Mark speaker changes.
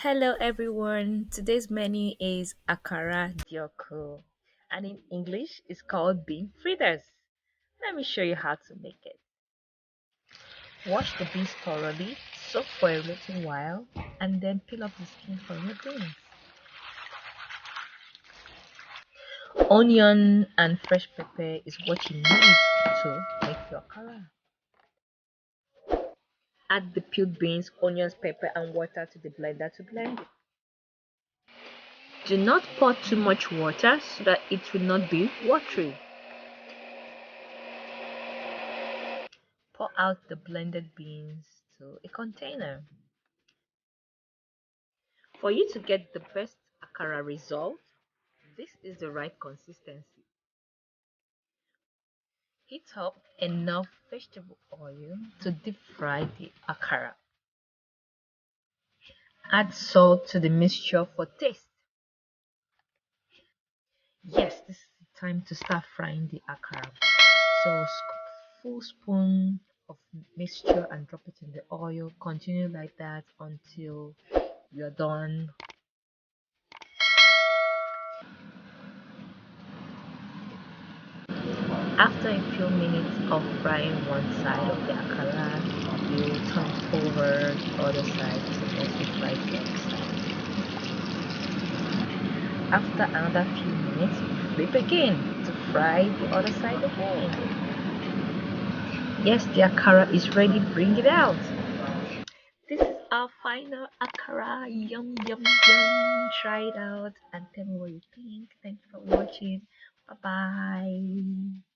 Speaker 1: Hello everyone. Today's menu is Akara Dioko, and in English it's called bean fritters. Let me show you how to make it. Wash the beans thoroughly, soak for a little while, and then peel off the skin from your beans. Onion and fresh pepper is what you need to make your akara. Add the peeled beans, onions, pepper, and water to the blender to blend it. Do not pour too much water so that it will not be watery. Pour out the blended beans to a container. For you to get the best akara result, this is the right consistency. Heat up enough vegetable oil to deep fry the akara. Add salt to the mixture for taste. Yes, this is the time to start frying the akara. So scoop full spoon of mixture and drop it in the oil. Continue like that until you're done. After a few minutes of frying one side of the akara, you turn over the other side to also fry the other side. After another few minutes, flip again to fry the other side again. Yes, the akara is ready. Bring it out. This is our final akara. Yum, yum, yum. Try it out and tell me what you think. Thank you for watching. Bye bye.